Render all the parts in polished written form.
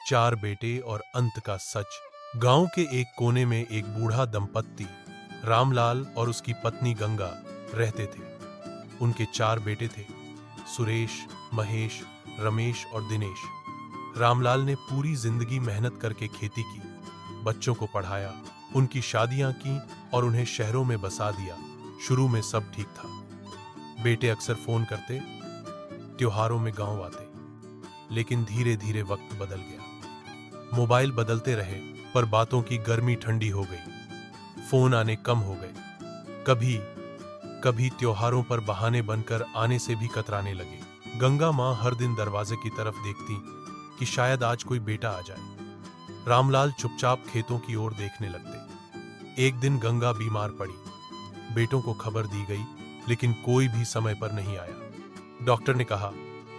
चार बेटे और अंत का सच। गांव के एक कोने में एक बूढ़ा दंपत्ति रामलाल और उसकी पत्नी गंगा रहते थे। उनके चार बेटे थे, सुरेश, महेश, रमेश और दिनेश। रामलाल ने पूरी जिंदगी मेहनत करके खेती की, बच्चों को पढ़ाया, उनकी शादियां की और उन्हें शहरों में बसा दिया। शुरू में सब ठीक था। बेटे अक्सर फोन करते, त्योहारों में गांव आते, लेकिन धीरे धीरे वक्त बदल गया। मोबाइल बदलते रहे, पर बातों की गर्मी ठंडी हो गई। फोन आने कम हो गए। कभी कभी त्योहारों पर बहाने बनकर आने से भी कतराने लगे। गंगा मां हर दिन दरवाजे की तरफ देखती कि शायद आज कोई बेटा आ जाए। रामलाल चुपचाप खेतों की ओर देखने लगते। एक दिन गंगा बीमार पड़ी। बेटों को खबर दी गई, लेकिन कोई भी समय पर नहीं आया। डॉक्टर ने कहा,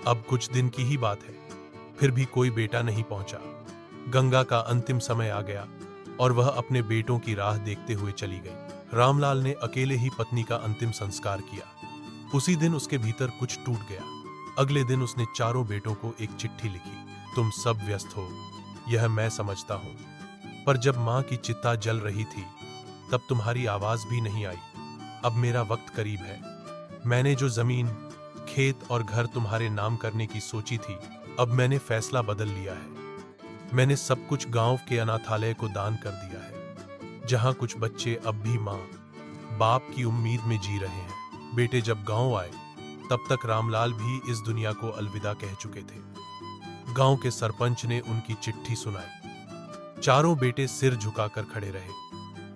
अब कुछ दिन की ही बात है। फिर भी कोई बेटा नहीं पहुंचा। गंगा का अंतिम समय आ गया और वह अपने बेटों की राह देखते हुए चली गई। रामलाल ने अकेले ही पत्नी का अंतिम संस्कार किया। उसी दिन उसके भीतर कुछ टूट गया। अगले दिन उसने चारों बेटों को एक चिट्ठी लिखी, तुम सब व्यस्त हो, यह मैं समझता हूं, पर जब मां की चिता जल रही थी तब तुम्हारी आवाज भी नहीं आई। अब मेरा वक्त करीब है। मैंने जो जमीन, खेत और घर तुम्हारे नाम करने की सोची थी, अब मैंने फैसला बदल लिया है। मैंने सब कुछ गांव के अनाथालय को दान कर दिया है, जहां कुछ बच्चे अब भी मां बाप की उम्मीद में जी रहे हैं। बेटे जब गांव आए तब तक रामलाल भी इस दुनिया को अलविदा कह चुके थे। गांव के सरपंच ने उनकी चिट्ठी सुनाई। चारों बेटे सिर झुकाकर खड़े रहे,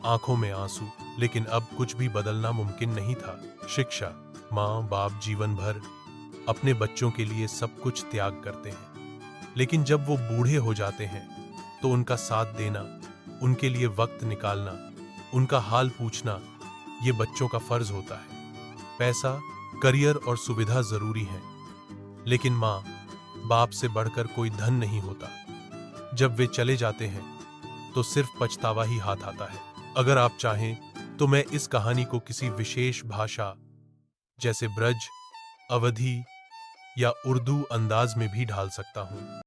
आंखों में आंसू। लेकिन अब कुछ भी बदलना मुमकिन नहीं था। शिक्षा, माँ बाप जीवन भर अपने बच्चों के लिए सब कुछ त्याग करते हैं, लेकिन जब वो बूढ़े हो जाते हैं तो उनका साथ देना, उनके लिए वक्त निकालना, उनका हाल पूछना, ये बच्चों का फर्ज होता है। पैसा, करियर और सुविधा जरूरी हैं, लेकिन माँ बाप से बढ़कर कोई धन नहीं होता। जब वे चले जाते हैं तो सिर्फ पछतावा ही हाथ आता है। अगर आप चाहें तो मैं इस कहानी को किसी विशेष भाषा जैसे ब्रज, अवधी या उर्दू अंदाज में भी ढाल सकता हूं।